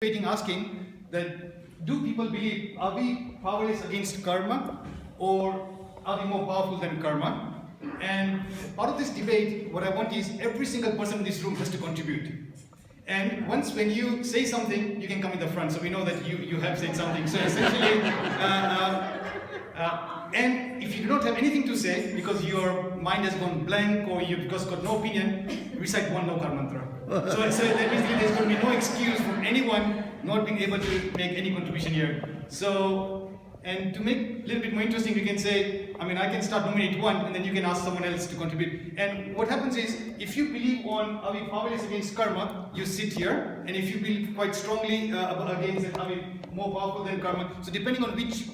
debating, asking that do people believe, are we powerless against karma or are we more powerful than karma? And part of this debate, what I want is every single person in this room has to contribute. And once when you say something, you can come in the front, so we know that you have said something. So essentially, and if you do not have anything to say because your mind has gone blank or you've just got no opinion, recite one no karma mantra. So that means there's going to be no excuse from anyone not being able to make any contribution here. So, and to make it a little bit more interesting, we can say, I mean, I can start nominate one and then you can ask someone else to contribute. And what happens is, if you believe on are we powerless against karma, you sit here. And if you believe quite strongly against it, are we more powerful than karma? So depending on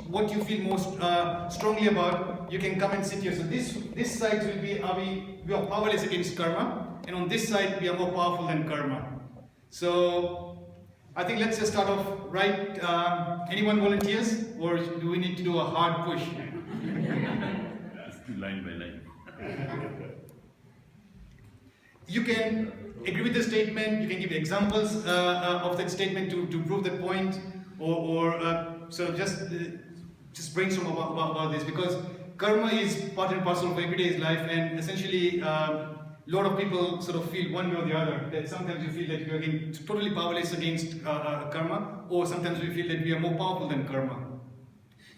what you feel most strongly about, you can come and sit here. So this side will be, we are powerless against karma. And on this side, we are more powerful than karma. So I think let's just start off right. Anyone volunteers, or do we need to do a hard push? Line by line. You can agree with the statement. You can give examples of that statement to prove that point, so just brainstorm about this, because karma is part and parcel of everyday life, and essentially. A lot of people sort of feel one way or the other, that sometimes you feel that you are totally powerless against karma, or sometimes we feel that we are more powerful than karma.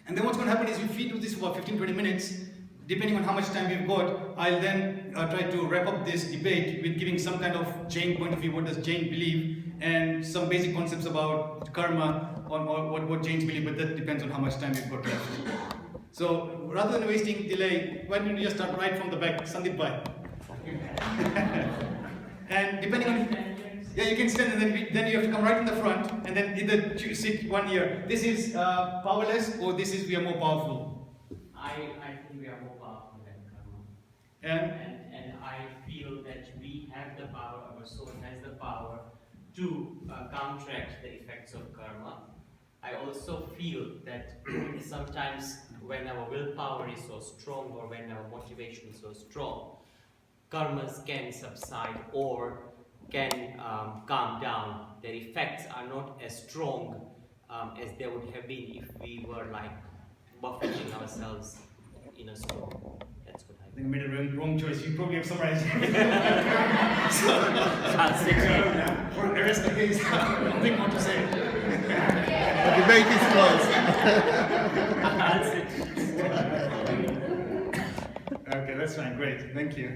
And then what's going to happen is if we do this for about 15-20 minutes, depending on how much time we've got, I'll then try to wrap up this debate with giving some kind of Jain point of view, what does Jain believe, and some basic concepts about karma, on what Jains believe, but that depends on how much time we've got left. So rather than wasting delay, why don't you just start right from the back, Sandeep Bhai. And depending on, yeah, you can stand, and then you have to come right in the front, and then either sit one ear. This is powerless, or this is we are more powerful. I think we are more powerful than karma. And I feel that we have the power, our soul has the power to counteract the effects of karma. I also feel that sometimes when our willpower is so strong, or when our motivation is so strong, karmas can subside or can calm down. Their effects are not as strong as they would have been if we were like buffeting ourselves in a storm. That's what I think. I made a wrong choice. You probably have summarized it. For the rest of the case, nothing more to say. The debate is closed. Okay, that's fine. Great. Thank you.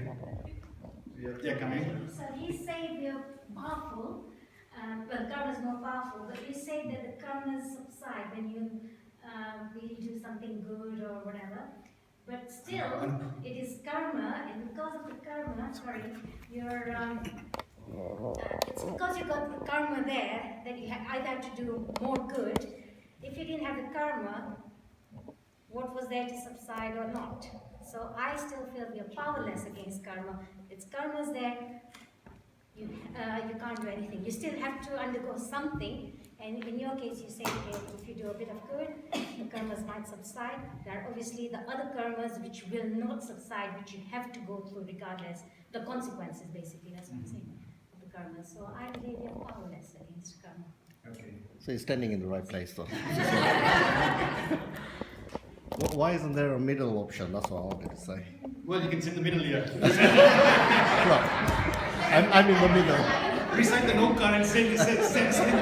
Yeah, come in. So you say we are powerful, well, karma is more powerful, but you say that the karmas subside when you really do something good or whatever. But still, it is karma, and because of the karma, it's because you got the karma there that you either have to do more good. If you didn't have the karma, what was there to subside or not? So I still feel we are powerless against karma. It's karma's there, you can't do anything. You still have to undergo something, and in your case you say, okay, if you do a bit of good, the karmas might subside. There are obviously the other karmas which will not subside, which you have to go through regardless. The consequences, basically, that's what I'm saying, of the karma. So I believe we are powerless against karma. Okay. So you're standing in the right place, though. Why isn't there a middle option? That's what I wanted to say. Well, you can sit in the middle here. Sure. I'm in the middle. Recite the no car and sit in the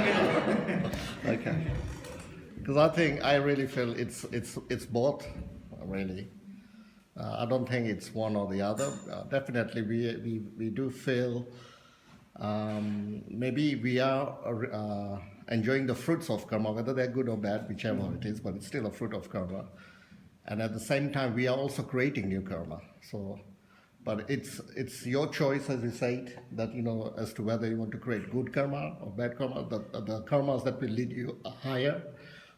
middle. Okay. Because I really feel it's both, really. I don't think it's one or the other. Definitely, we do feel maybe we are enjoying the fruits of karma, whether they're good or bad, whichever it is, but it's still a fruit of karma. And at the same time, we are also creating new karma. So, but it's your choice, as you said, that as to whether you want to create good karma or bad karma, the karmas that will lead you higher,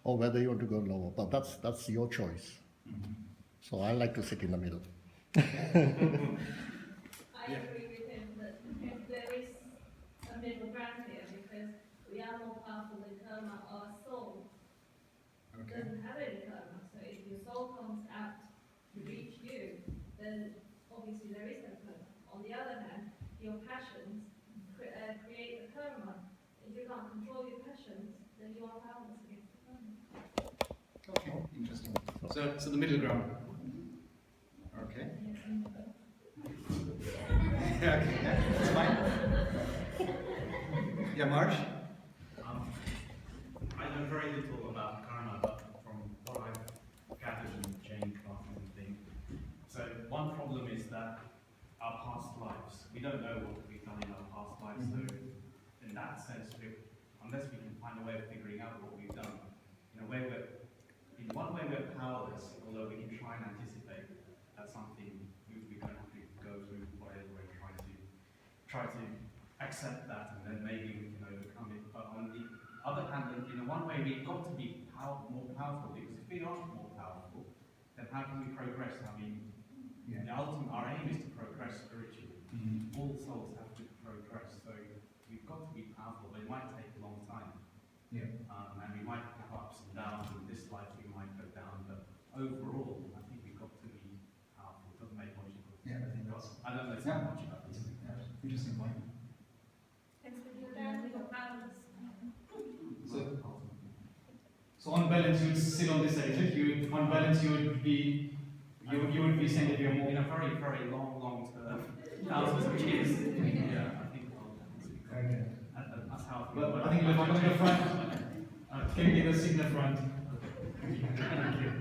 or whether you want to go lower. But that's your choice. Mm-hmm. So I like to sit in the middle. I agree with him that if there is a middle ground here, because we are more powerful than karma, our soul doesn't have any karma. So if your soul comes out to reach you, then obviously there is no karma. On the other hand, your passions create the karma. If you can't control your passions, then you are powerless against the karma. Okay, interesting. So the middle ground. Okay. Yeah, okay, yeah, that's fine. Yeah, Marsh? I know very little about karma, but from what I've gathered in Jain classes and things. So one problem is that our past lives, we don't know what we've done in our past lives. So in that sense, unless we can find a way of figuring out what we've done, in one way we're powerless, although we can try and anticipate that something we're going to have to go through whatever we're try to accept that, and then maybe we can overcome it. But on the other hand, in one way, we've got to be more powerful, because if we aren't more powerful, then how can we progress? I mean, our aim is to progress spiritually. All souls have to progress, so we've got to be powerful, but it might take a long time. Yeah. And we might have ups and downs, and this life we might go down, but overall, I think we've got to be powerful. It doesn't make much difference. Yeah, I think that's... I don't know so Yeah. much about this. Interesting point. Then you're powerless. So on balance, you would sit on this side. On balance, you would be saying that you're more. In a very, very long term, thousands of years. Yeah, I think Okay. that's how I feel. Well, I think we'll come to the front. Can you give a signal front? Thank you.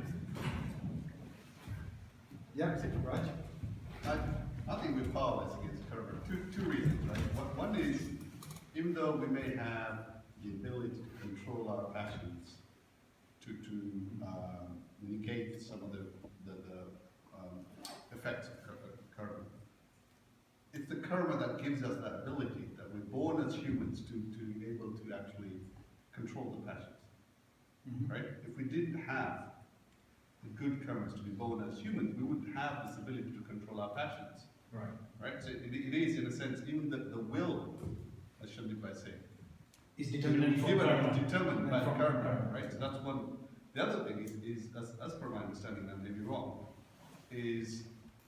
Yeah, Raj? I think we're powerless against karma. Two reasons, right? One is, even though we may have the ability to control our passions, to negate some of the effects of karma, it's the karma that gives us that ability, that we're born as humans to be able to actually control the passions, right? If we didn't have the good karmas to be born as humans, we wouldn't have this ability to control our passions. Right. Right? So it is, in a sense, even the will, as Shandip was saying, Is determined from karma. determined by From karma, right? So that's one. The other thing is as per my understanding, and I may be wrong, is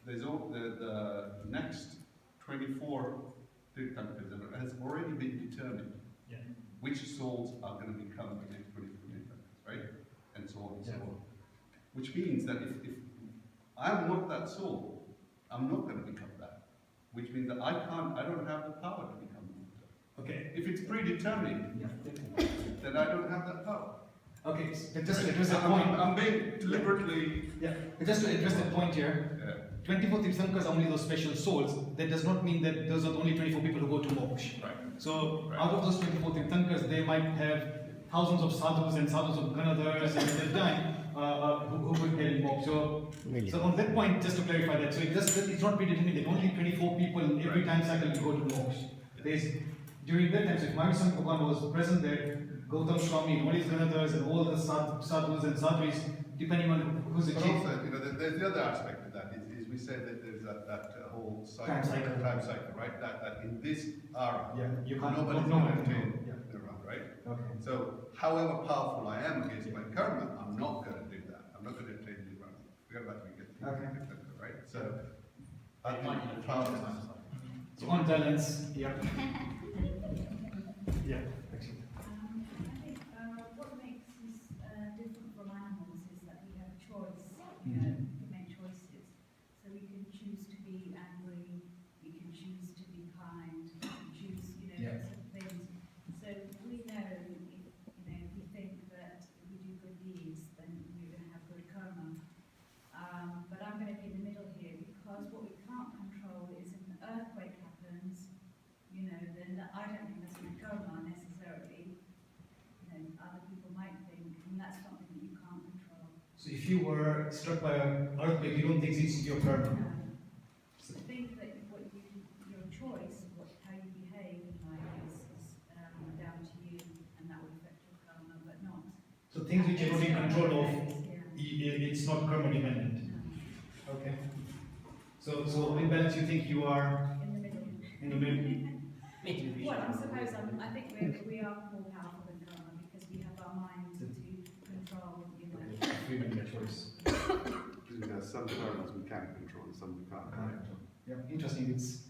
there's the next 24 Tirthankars has already been determined which souls are going to become the next 24 Tirthankars, right? And so on and so on. Which means that if I'm not that soul, I'm not going to become that. Which means that I don't have the power to become that. Okay. If it's predetermined, then I don't have that power. Okay, but just to address that point. I'm being deliberately... Yeah, but just to address that point here, 24 Tirthankars are only those special souls. That does not mean that those are the only 24 people who go to moksha. Right. So out of those 24 Tirthankars, they might have thousands of sadhus and sadhus of ganadhars and at that time who would get moksha. So on that point, just to clarify that, so it's not predetermined that only 24 people every time cycle will go to moksha. During that time, so if Maharaji Bhagavan was present there, Gautam Swami and all his ganadhars and all the sadhus and sadhus, depending on who's the But chief. also, there's the other aspect of that is we said that there's that whole cycle, Time cycle, right? That in this era, You can't nobody's know going to it. obtain Yeah. the run, right? Okay. So, however powerful I am against my karma, I'm not going to do that. I'm not going to obtain the run. Forget about it, Okay. right? So, I think the power is... So on balance, yeah. Yeah, actually. I think what makes us different from animals is that we have a choice. We can make choices. So we can choose to be angry, we can choose to be kind, we can choose, certain things. So we know if we think that if we do good deeds, then we're going to have good karma. But I'm going to be in the middle here, because what we can't control is if an earthquake happens, then I don't think that's my karma necessarily. Other people might think, and that's something that you can't control. So if you were struck by an earthquake, you don't think it's your karma. So think that your choice, how you behave in life is down to you, and that will affect your karma, but not. So things which you're not in control of, Yeah. it's not karma dependent. No. Okay. So in balance, you think you are In the middle. in the middle. Well, I suppose I think we are more powerful than karma because we have our minds to control, Freedom of choice. There are some karmas we can control and some we can't. Yeah, interesting. It's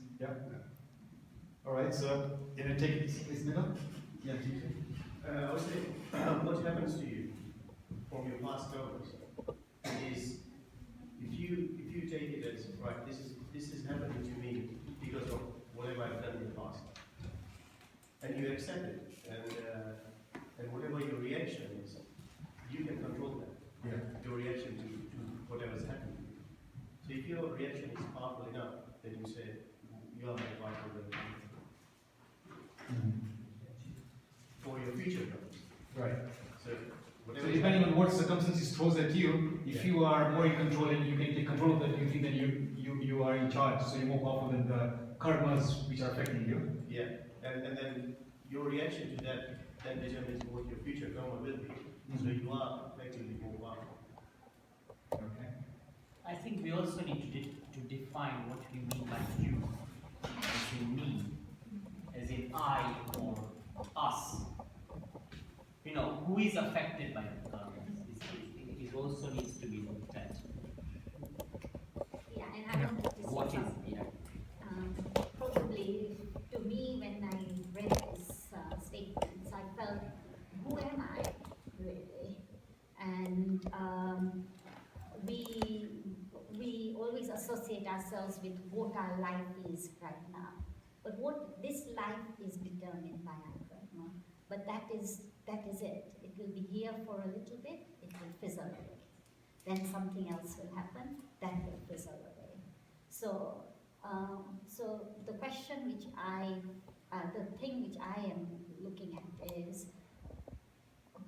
All right. So can I take this middle? Yeah. I would say what happens to you from your past karmas is if you take it as right, this is happening to me because of whatever I've done in the past, and you accept it, and whatever your reaction is, you can control that. Yeah. Your reaction to whatever's happened to you. So if your reaction is powerful enough, then you say you are more powerful than for your future karmas. Right. So So whatever. depending on what circumstances throws at you, if you are more in control and you can take control of that, you think that you are in charge, so you're more powerful than the karmas which are affecting you. Yeah, and then your reaction to that then determines what your future karma will be. So you are effectively more powerful. Okay. I think we also need to define what we mean by you, as in me, as in I or us. You know, who is affected by the karmas? It also needs to be looked at. Yeah, and I wanted to say What is, something. yeah. Probably to me, when I read this statements, I felt, who am I really? And we always associate ourselves with what our life is right now. But what this life is determined by our karma. But that is it. It will be here for a little bit, it will fizzle away. Then something else will happen, that will fizzle away. So, so the question which the thing which I am looking at is,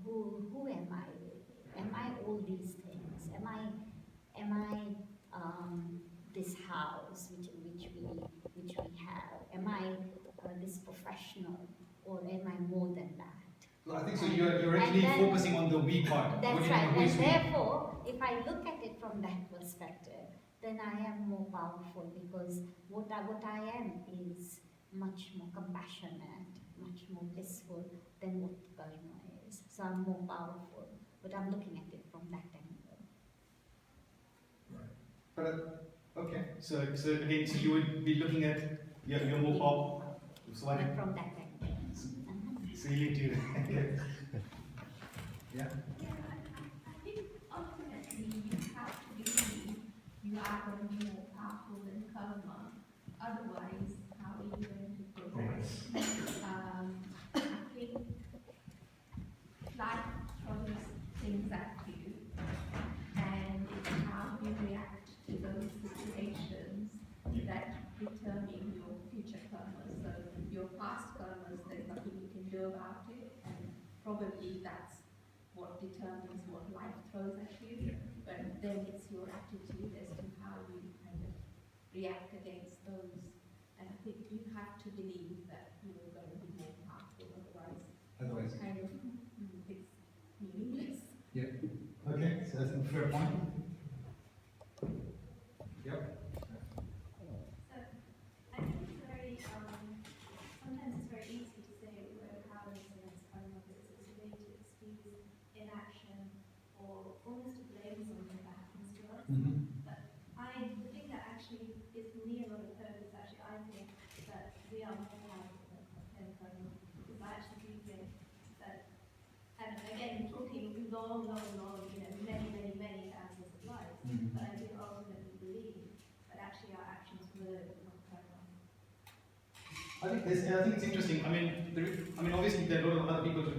who am I really? Am I all these things? Am I this house which we have? Am I this professional, or am I more than that? Well, I think so. You're actually focusing on the we part. That's What do you right. know, who is And we? therefore, if I look at it from that perspective, then I am more powerful, because what I am is much more compassionate, much more blissful than what karma is. So I'm more powerful, but I'm looking at it from that angle. But okay. So again, so you would be looking at your more pop. So what? But from that angle. So you need to. Yeah. I think ultimately you have to believe you are going to be more powerful than karma. Otherwise, how are you going to progress? I think life throws things at you, and it's how you react to those situations that determine your future karma. So your past karmas, there's nothing you can do about it, and probably that's what determines what life throws at you. But then it's your attitude as to how you kind of react against those. And I think you have to believe that you're going to be more powerful, otherwise kind of it's meaningless. Yeah. Okay. So that's a fair point. Yep. So I think it's very, sometimes it's very easy to say we're powerless against karma because it's a way to excuse inaction or almost to blame something that happens to us. But the thing that actually gives me a lot of hope is actually I think that we are more powerful than karma, because I actually do think that, and again talking long, many thousands of lives, but I do ultimately believe that actually our actions were not karma. I think it's interesting. I mean, obviously there are a lot of other people to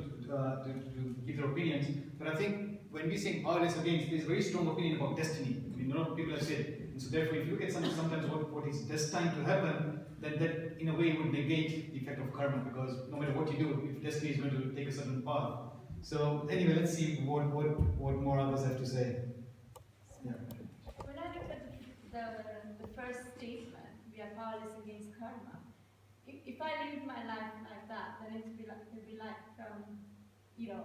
give their opinions, but I think when we say powerless against, there's a very strong opinion about destiny. I mean, a lot of people have said, and so therefore, if you look at sometimes what is destined to happen, then that in a way would negate the effect of karma, because no matter what you do, if destiny is going to take a certain path. So anyway, let's see what more others have to say. Yeah. When I look at the first statement, we are powerless against karma. If I live my life like that, then it'd be like you know,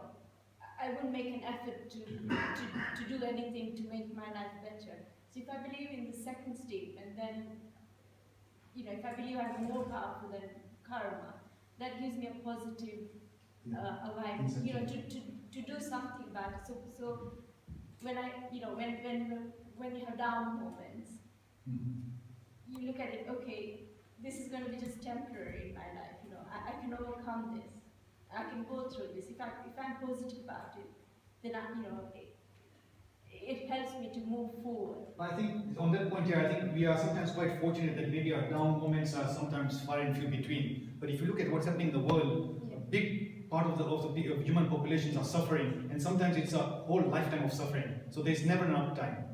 I wouldn't make an effort to do anything to make my life better. So if I believe in the second statement, then, you know, if I believe I'm more powerful than karma, that gives me a positive vibe, you know, to do something about it. So when when you have down moments, you look at it, okay, this is going to be just temporary in my life, you know, I can overcome this. I can go through this. If I'm positive about it, then it helps me to move forward. I think on that point here, I think we are sometimes quite fortunate that maybe our down moments are sometimes far and few between. But if you look at what's happening in the world, a big part of the human populations are suffering, and sometimes it's a whole lifetime of suffering. So there's never enough time.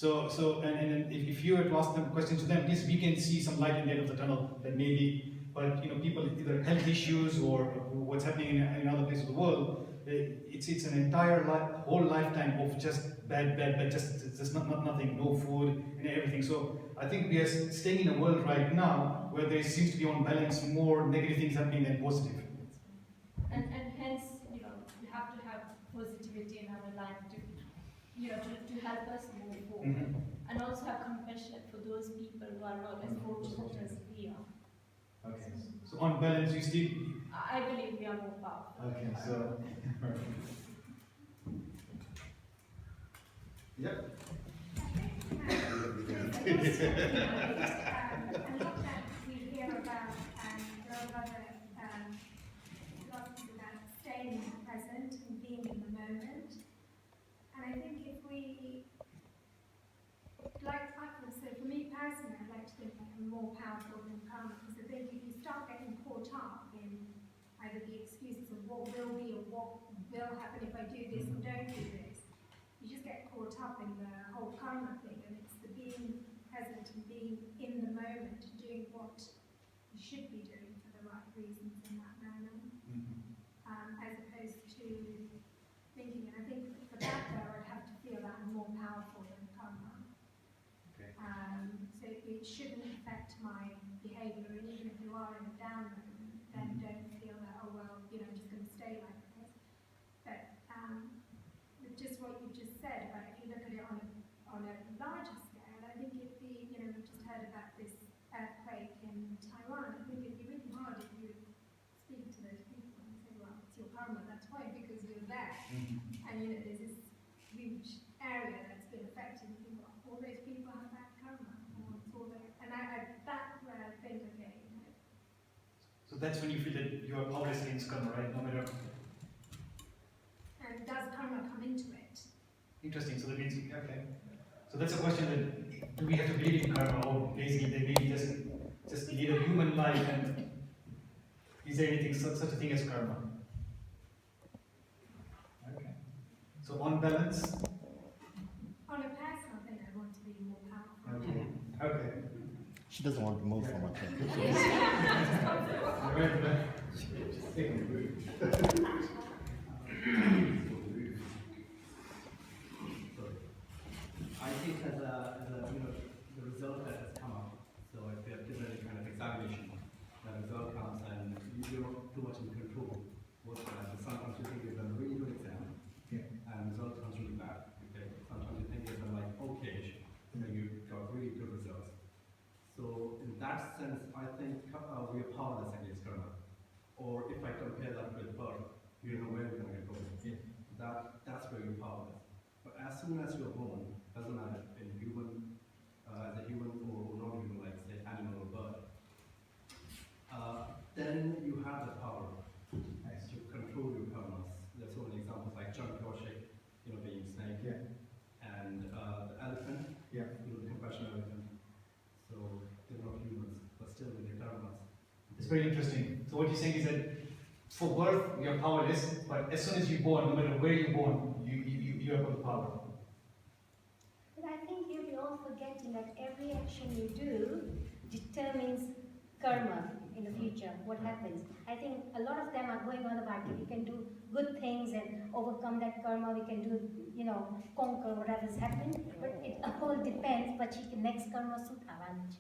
And if you were to ask them questions to them, at least we can see some light in the end of the tunnel that maybe, but people either health issues or what's happening in other places of the world, it's an entire whole lifetime of just bad, just nothing, no food and everything. So I think we are staying in a world right now where there seems to be on balance more negative things happening than positive. And hence, we have to have positivity in our life to help us move forward. Mm-hmm. And also have compassion for those people who are not as fortunate as we are. Okay. So on balance, you still. I believe we are more powerful. Okay. So. Yep. A lot that we hear about there are other philosophies about staying in the present and being in the moment. And I think if we, so for me personally, I'd like to think that I'm more powerful than karma, because I think if you start getting caught up in either the excuses of what will be or what will happen if I do this or don't do this, you just get caught up in the whole karma thing, and it's the being present and being in the moment, doing what you should be doing for the right reasons in that moment, as opposed to thinking. And I think for that though, I'd have to feel that I'm more powerful than karma. Okay. So it shouldn't affect my behaviour, and even if you are in a down moment, then don't feel that, oh well, I'm just going to stay like this. But with just what you just said about if you look at it on a larger scale, I think it'd be, we've just heard about this earthquake in Taiwan. I think it'd be really hard if you speak to those people and say, well, it's your karma, that's why, because you're there. And there's this huge area that's been affected. You think, well, all those people have bad karma, or it's all there. And that's where I think, okay, So that's when you feel that you are powerless against karma, right? No matter. and does karma come into it? Interesting. So that means okay. So that's a question that do we have to believe in karma, or basically they maybe just lead a human life, and is there anything such a thing as karma? Okay. So on balance. On a personal thing, I want to be more powerful. Okay. Okay. She doesn't want to move from her chair. I think as the result that has come up, so if we have given any kind of examination, the result comes and you're not too much in control. Sometimes you think you've done a really good exam, and the result comes really bad. Okay? Sometimes you think you've done like okay-ish, and you got really good results. So in that sense, I think we are powerless against karma. Or if I compare that with birth, you don't know where you're going to go. That's where you're powerless. But as soon as you're born, doesn't matter in human, as a human or non-human, like say animal or bird, then you have the power to control your karmas. There's so many examples like Chankyoshik, being snake, and the elephant, the compassion elephant. So they're not humans, but still in their karmas. It's very interesting. So what you're saying is that for birth you are powerless, but as soon as you're born, no matter where you're born, you have got power. But I think you're all forgetting that every action you do determines karma in the future, what happens. I think a lot of them are going on about it. We can do good things and overcome that karma, we can do, conquer whatever's happened, but it all depends, but next karma suthavanj.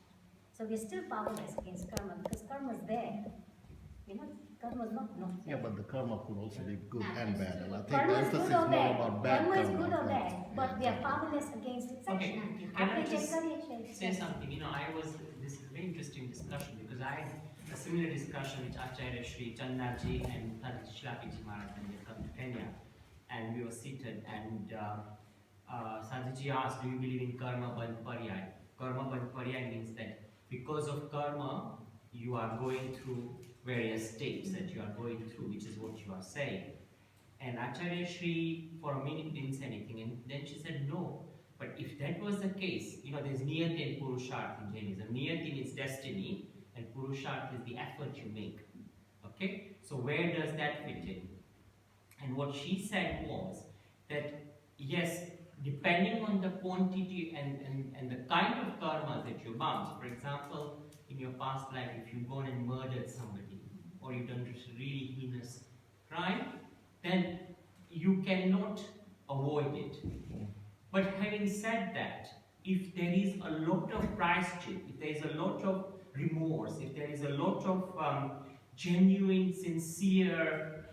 So we're still powerless against karma, because karma's there. Karma's not there. Yeah, but the karma could also be good and bad. And I think Karma the is emphasis good is or more bad. about bad Karma karma. is good or Yeah. bad, but we are powerless against its Okay, action. can I just Appreciate say something? This is a very interesting discussion, because I had a similar discussion with Acharya Sri Channaji and Shilapiji Maharaj when they come to Kenya, and we were seated, and Sadhiji asked, do you believe in karma bandh paryay? Karma bandh paryay means that because of karma, you are going through various states that you are going through, which is what you are saying. And Acharya Shri for a minute didn't say anything, and then she said no. But if that was the case, there's Niyati and Purusharth in Jainism. Niyati is destiny, and Purusharth is the effort you make. Okay? So where does that fit in? And what she said was that, yes, depending on the quantity and the kind of karma that you bound, for example, in your past life, if you've gone and murdered somebody, or you've done a really heinous crime, then you cannot avoid it. But having said that, if there is a lot of prayashchit, if there is a lot of remorse, if there is a lot of genuine, sincere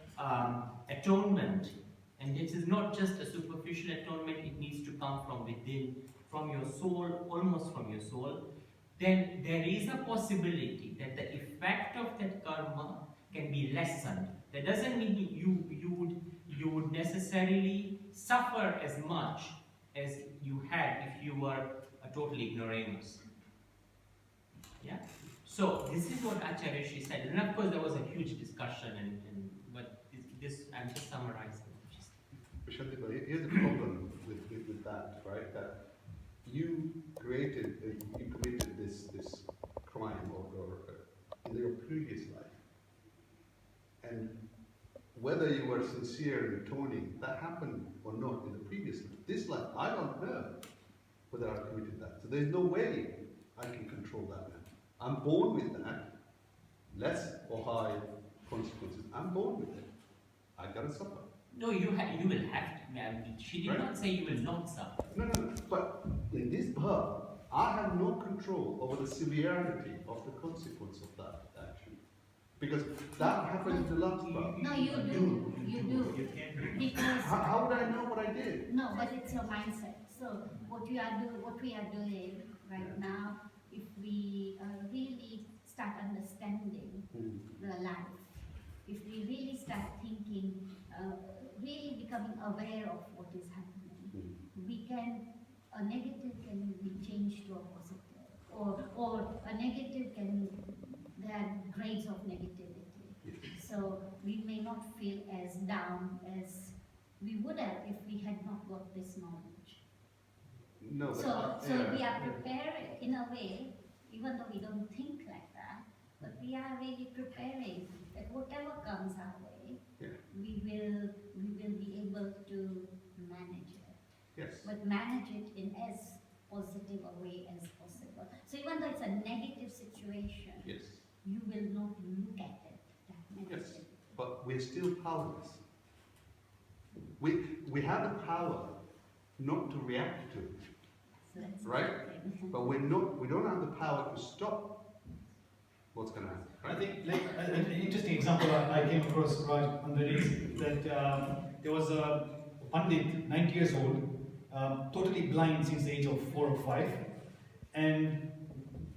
atonement, and this is not just a superficial atonement, it needs to come from within, from your soul, almost from your soul, then there is a possibility that the effect of that karma can be lessened. That doesn't mean you would necessarily suffer as much as you had if you were a total ignoramus. Yeah? So this is what Acharya Shri said. And of course there was a huge discussion, but this I'm just summarizing. Shantipa, here's the problem with that, right? That you committed this crime or in your previous life. And whether you were sincere in atoning, that happened or not in the previous life. This life, I don't know whether I committed that. So there's no way I can control that now. I'm born with that, less or high consequences. I'm born with it. I gotta suffer. No, you will have to. She did not say you will not suffer. No. But in this birth, I have no control over the severity of the consequence of that action. Because that happened in the last birth. No, you do. You do. Because How would I know what I did? no, but it's your mindset. So what we are doing right now, if we really start understanding the life, if we really start thinking, really becoming aware of what is happening, a negative can be changed to a positive, or a negative there are grades of negativity. So we may not feel as down as we would have if we had not got this knowledge. No, So we are prepared in a way, even though we don't think like that, but we are really preparing that whatever comes our way, we will be able to manage it. Yes. But manage it in as positive a way as possible. So even though it's a negative situation, Yes. you will not look at it that negative. Yes. But we're still powerless. We have the power not to react to it. So that's Right? the thing. But we don't have the power to stop what's going to happen. Right? I think an interesting example I came across, Raj, on that is that there was a Pandit, 90 years old, totally blind since the age of 4 or 5, and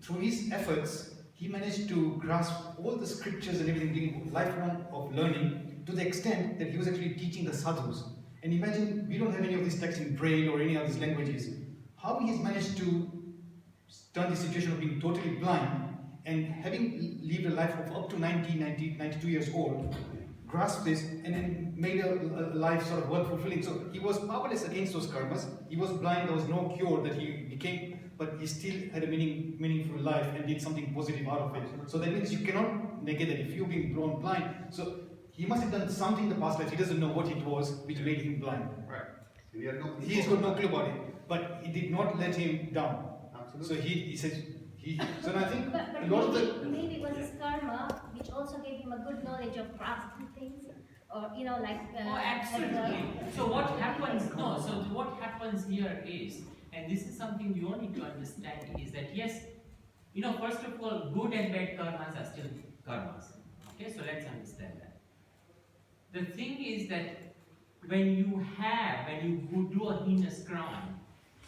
through his efforts, he managed to grasp all the scriptures and everything, doing lifelong of learning, to the extent that he was actually teaching the sadhus. And imagine, we don't have any of these texts in Braille or any of these languages. How he has managed to turn the situation of being totally blind and having lived a life of up to 92 years old, grasped this and then made a life sort of worth-fulfilling. So he was powerless against those karmas. He was blind, there was no cure that he became, but he still had a meaningful life and did something positive out of it. So that means you cannot negate that if you're being born blind. So he must have done something in the past life. He doesn't know what it was which made him blind. Right. He's got no clue about it, but it did not let him down. Absolutely. So he said, so I think But a lot of the... maybe it was his karma, which also gave him a good knowledge of grasping things, or Absolutely. So what happens? No. So what happens here is, and this is something you all need to understand, is that yes, first of all, good and bad karmas are still karmas. Okay, so let's understand that. The thing is that when you do a heinous crime,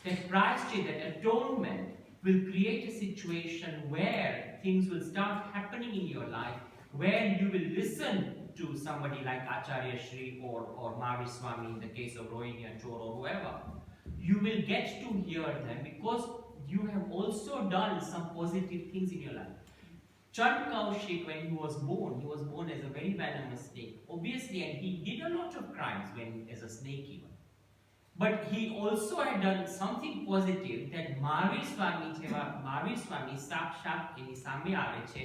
that prayashchit, that atonement, will create a situation where things will start happening in your life, where you will listen to somebody like Acharya Shri or Mahavir Swami in the case of Rohini and Chor or whoever. You will get to hear them because you have also done some positive things in your life. Chand Kaushik, when he was born as a very venomous snake, obviously, and he did a lot of crimes when as a snake even. But he also had done something positive that Mahavir Swami Sakshat એની સામે આવે છે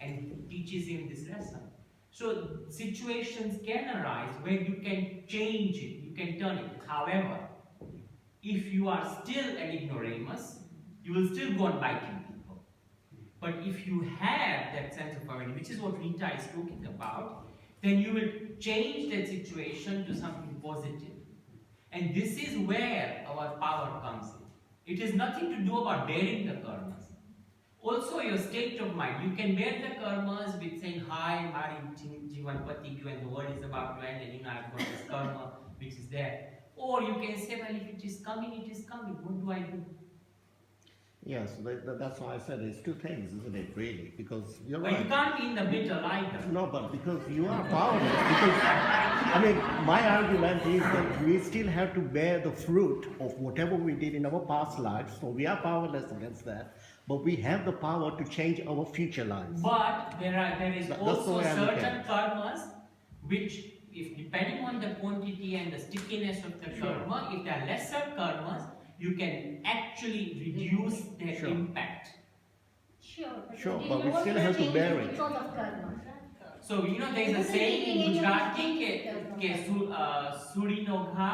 and teaches him this lesson. So situations can arise where you can change it, you can turn it. However, if you are still an ignoramus, you will still go on biting people. But if you have that sense of awareness, which is what Rita is talking about, then you will change that situation to something positive. And this is where our power comes in. It is nothing to do about bearing the karmas. Also your state of mind. You can bear the karmas with saying, hi, Mari Jivan Pati, and the world is about to end, and I've got this karma which is there. Or you can say, well, if it is coming, it is coming. What do I do? Yes, that's why I said it's two things, isn't it, really? Because you're But right. you can't be in the middle either. No, but because you are powerless. Because, I mean, my argument is that we still have to bear the fruit of whatever we did in our past lives. So we are powerless against that. But we have the power to change our future lives. But there is That's the also way I look at certain it. karmas which, if depending on the quantity and the stickiness of the karma, if there are lesser karmas, you can actually reduce their Sure. impact. Sure, but we still have to bear it. Because of karma. So there is a saying in Gujarati ke suri no gha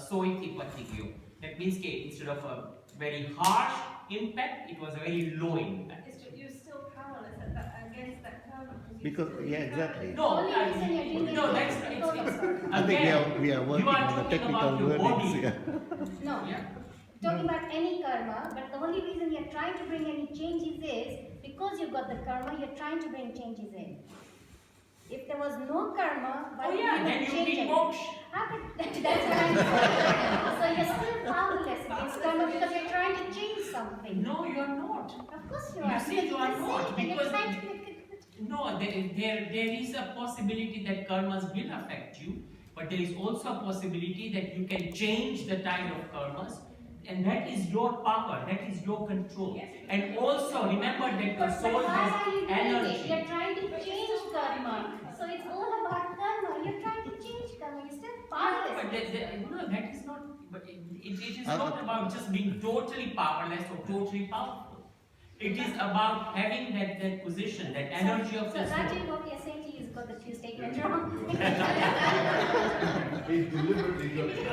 soiti patigyo. That means ke instead of a very harsh impact, it was a very low impact. You're still powerless against that karma. Because, yeah, exactly. No, Only reason you're doing no, it that's is because of karma. I think again, we are working you are on the talking technical about your wordings body. here. No. Yeah. Talking about any karma, but the only reason you're trying to bring any changes is because you've got the karma, you're trying to bring changes in. If there was no karma, why Oh would yeah, you then you change need it? moksha. That's what I'm saying. So you're still powerless against karma because you're trying to change something. No, you are not. Of course you You are. see, because you are just not, said it, because- you're trying to- No, there is a possibility that karmas will affect you, but there is also a possibility that you can change the tide of karmas, and that is your power, that is your control. Yes. And also remember that the But soul how has are you doing it? energy. You're trying to change karma. So it's all about karma. You're trying to change karma. You're still powerless. But that is not. But it is Uh, not about just being totally powerless or totally powerful. It is about having that position, that energy of So the soul. Rajeev, what we are saying to you is got the few statements wrong. He deliberately got it.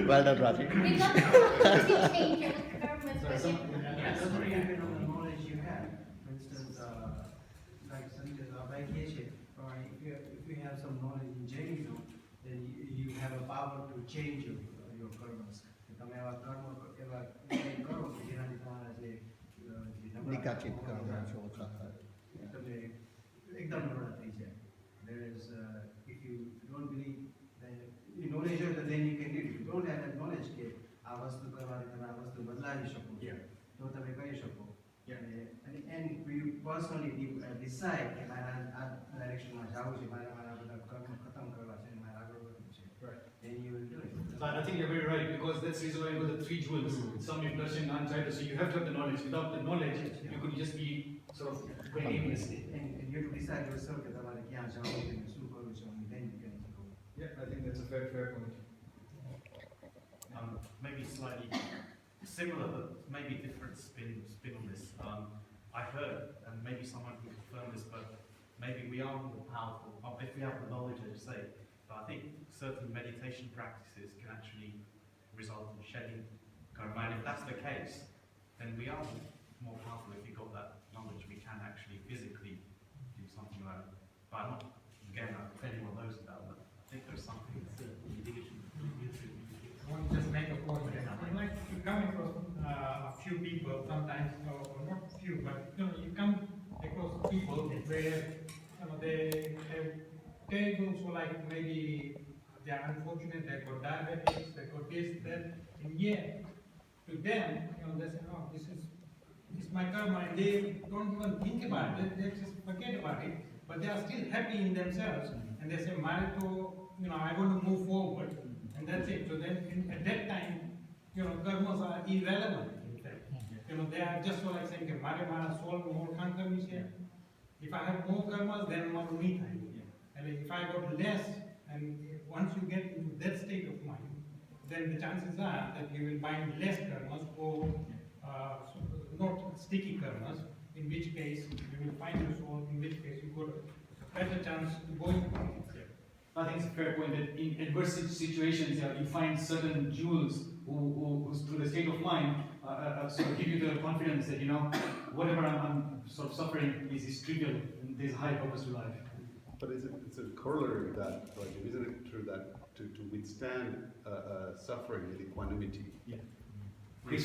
Well done, Raji. We're not supposed to change your karma, especially. Yes, Some sorry. depend on the knowledge you have. For instance, like Sanjay Abhai if you have some knowledge in Jainism, then you have a power to change your karmas. તમે એવા કર્મ એવા કરો કે જેનાથી તમારા જે નિકાચિત કર્મો છે ઓછા થાય. તમે એકદમ નબળા થઈ જાય. Whereas if you don't believe, then you knowledge હોય તો then you can do it. If you don't have that knowledge કે આ વસ્તુ કરવાથી તમે આ વસ્તુ બદલાવી શકો તો તમે કરી શકો. And you personally decide કે મારે આ ડાયરેક્શનમાં જવું છે, મારે મારા બધા કર્મ ખતમ કરવા છે, મારે આગળ વધવું છે. Then you will do it. So I think you're very right, because that's the reason why you got the three jewels, some impression, non-title. So you have to have the knowledge. Without the knowledge, you could just be sort of very aimlessly. And you have to decide yourself કે તમારે ક્યાં જવું છે, શું કરવું છે, and then you can go. Yeah, I think that's a fair point. Maybe slightly similar, but maybe different spin on this. I heard, and maybe someone can confirm this, but maybe we are more powerful if we have the knowledge, as you say. But I think certain meditation practices can actually result in shedding karma. And if that's the case, then we are more powerful if we got that knowledge. We can actually physically do something about it. But I'm not, again, not defending what those about, but I think there's something that's I want to just make a point. I'd like to come across a few people sometimes, or not few, but you come across people where they have terrible, so like maybe they are unfortunate, they've got diabetes, they've got this, that, and yet to them, they say, oh, this is my karma, and they don't even think about it, they just forget about it, but they are still happy in themselves, and they say, I want to move forward. And that's it. So then, at that time, karmas are irrelevant. In fact, They are just so like saying, okay, Mara soul more kanker mission. If I have more karmas, then more meat I do. And if I got less, and once you get into that state of mind, then the chances are that you will find less karmas or not sticky karmas, in which case you will find your soul, in which case you got a better chance to go into it. I think it's a fair point that in adverse situations, you find certain jewels who through the state of mind, sort of give you the confidence that, whatever I'm sort of suffering is trivial and there's a high purpose to life. But it's a corollary of that, Rajeev, isn't it true that to withstand suffering with equanimity, Yeah. you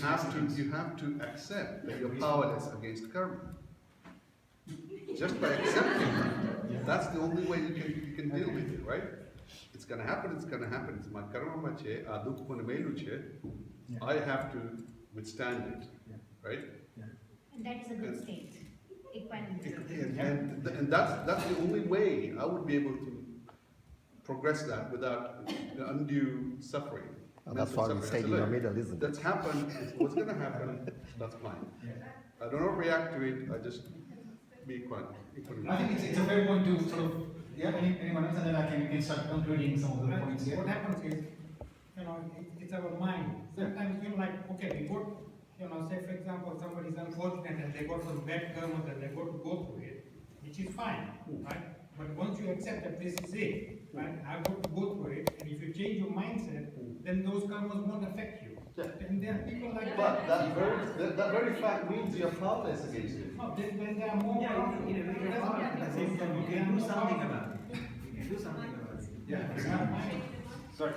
have to accept that you're powerless against karma. Just by accepting that, that's the only way you can deal with it, right? It's gonna happen, it's my karma mache, adukuna meluche, I have to withstand it, right? And that is a good state. Equanimity. And that's the only way I would be able to progress that without undue suffering. That's why we stay in the middle, isn't it? That's happened, it's what's gonna happen, that's fine. I do not react to it, I just be equanimous. I think it's a fair point to sort of, anyone else, and then we can start concluding some of the points here. What happens is, it's our mind. Sometimes okay, we go, say for example, somebody is unfortunate and they got some bad karma and they got to go through it, which is fine, right? But once you accept that this is it, right, I've got to go through it, and if you change your mindset, then those karmas won't affect you. And there are people like But that very fact means you're powerless against it. No, then there are more. You can do something about it. You can do something about it. Yeah. Sorry.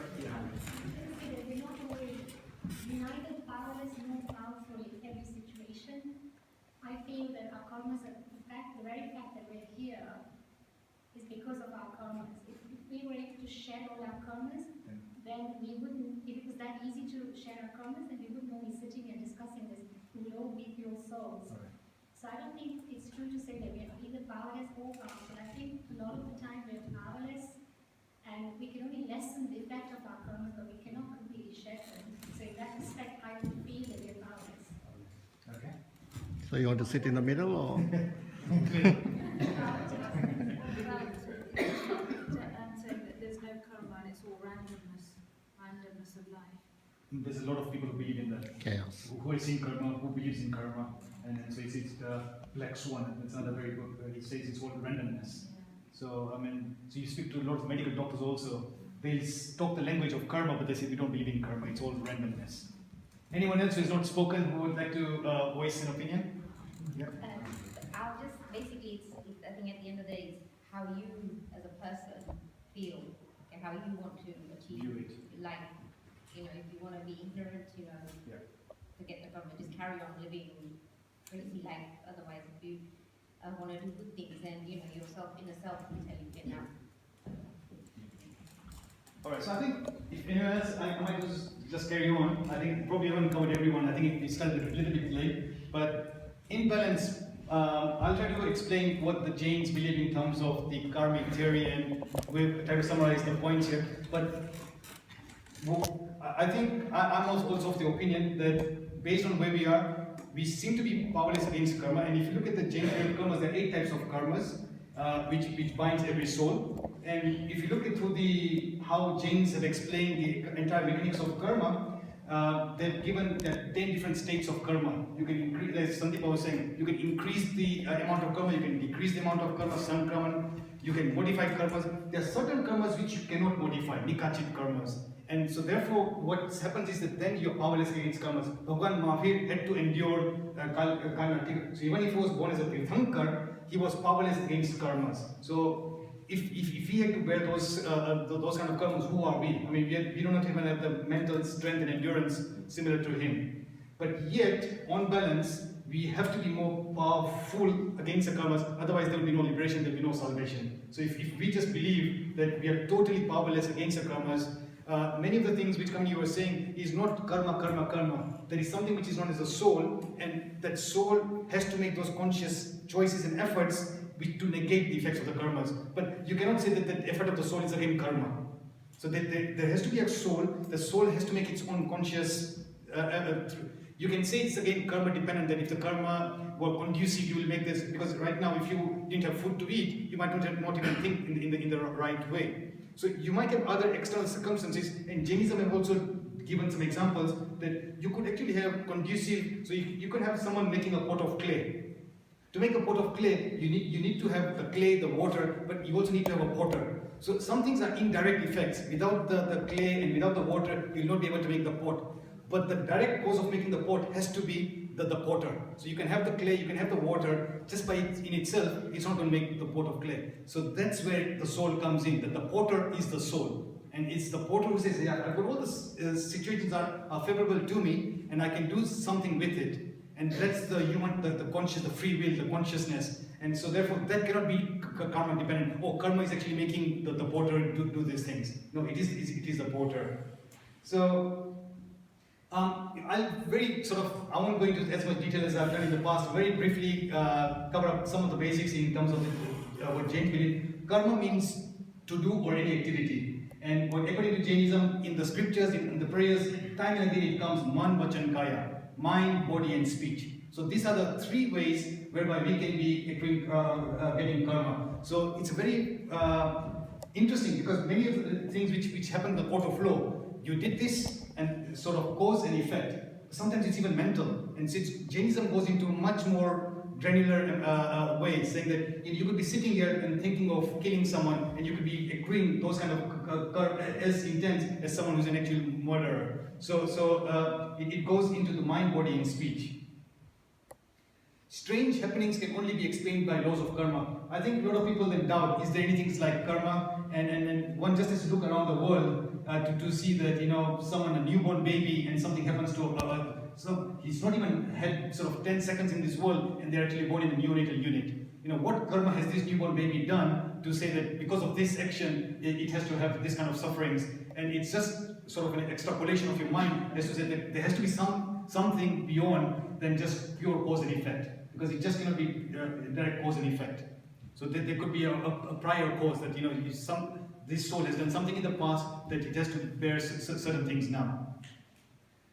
We're not always neither powerless nor powerful in every situation. I feel that our karmas are, the very fact that we're here is because of our karmas. If we were able to share all our karmas, then we wouldn't, if it was that easy to share our karmas, then we wouldn't all be sitting here discussing this. We would all be pure souls. So I don't think it's true to say that we are either powerless or powerful. I think a lot of the time we're powerless, and we can only lessen the effect of our karmas, but we cannot completely share them. So in that respect, I would feel that we're powerless. Okay. So you want to sit in the middle, or? Saying that there's no karma and it's all randomness of life. There's a lot of people who believe in that. Chaos. Who is in karma, who believes in karma, and then says it's the black swan. That's another very good where he says it's all randomness. So so you speak to a lot of medical doctors also. They'll talk the language of karma, but they say we don't believe in karma. It's all randomness. Anyone else who has not spoken who would like to voice an opinion? Yeah. I'll just basically, I think at the end of the day, it's how you as a person feel and how you want to achieve life. If you want to be ignorant, forget the karma, just carry on living crazy life. Otherwise, if you want to do good things, then yourself inner self will tell you get out. Alright, so I think if anyone else, I might just carry on. I think probably haven't covered everyone. I think it started a little bit late. But in balance, I'll try to explain what the Jains believe in terms of the karmic theory, and we'll try to summarize the points here. But I think I'm also of the opinion that based on where we are, we seem to be powerless against karma. And if you look at the Jain theory of karmas, there are 8 types of karmas, which binds every soul. And if you look into how Jains have explained the entire mechanics of karma, they've given 10 different states of karma. You can increase, as Sandeep was saying, you can increase the amount of karma, you can decrease the amount of karma, sankraman, you can modify karmas. There are certain karmas which you cannot modify, nikachit karmas. And so therefore, what happens is that then you're powerless against karmas. Bhagwan Mahavir had to endure karma. So even if he was born as a Tirthankar, he was powerless against karmas. So if he had to bear those kind of karmas, who are we? I mean, we do not even have the mental strength and endurance similar to him. But yet, on balance, we have to be more powerful against the karmas, otherwise there will be no liberation, there will be no salvation. So if we just believe that we are totally powerless against the karmas, many of the things which Kamini was saying is not karma. There is something which is known as a soul, and that soul has to make those conscious choices and efforts to negate the effects of the karmas. But you cannot say that the effort of the soul is again karma. So there has to be a soul. The soul has to make its own conscious. You can say it's again karma dependent, that if the karma were conducive, you will make this, because right now if you didn't have food to eat, you might not even think in the right way. So you might have other external circumstances, and Jainism have also given some examples that you could actually have conducive, so you could have someone making a pot of clay. To make a pot of clay, you need to have the clay, the water, but you also need to have a potter. So some things are indirect effects. Without the clay and without the water, you'll not be able to make the pot. But the direct cause of making the pot has to be the potter. So you can have the clay, you can have the water, just by it in itself, it's not going to make the pot of clay. So that's where the soul comes in, that the potter is the soul. And it's the potter who says, yeah, I've got all the situations are favorable to me, and I can do something with it. And that's the human, the conscious, the free will, the consciousness. And so therefore that cannot be karma dependent. Oh, karma is actually making the potter do these things. No, it is the potter. So I'll I won't go into as much detail as I've done in the past. Very briefly cover up some of the basics in terms of what Jains believe. Karma means to do or any activity. And according to Jainism, in the scriptures, in the prayers, time and again it comes man, vachan, kaya. Mind, body and speech. So these are the three ways whereby we can be getting karma. So it's very interesting, because many of the things which happen in the court of law, you did this and sort of cause and effect. Sometimes it's even mental. And since Jainism goes into much more granular way, saying that you could be sitting here and thinking of killing someone, and you could be accruing those kind of as intense as someone who's an actual murderer. So it goes into the mind, body, and speech. Strange happenings can only be explained by laws of karma. I think a lot of people then doubt, is there anything like karma? And one just has to look around the world to see that, someone, a newborn baby, and something happens to so he's not even had sort of 10 seconds in this world, and they're actually born in a neonatal unit. What karma has this newborn baby done to say that because of this action, it has to have this kind of sufferings? And it's just sort of an extrapolation of your mind as to say that there has to be something beyond than just pure cause and effect, because it just cannot be direct cause and effect. So there could be a prior cause that this soul has done something in the past that it has to bear certain things now.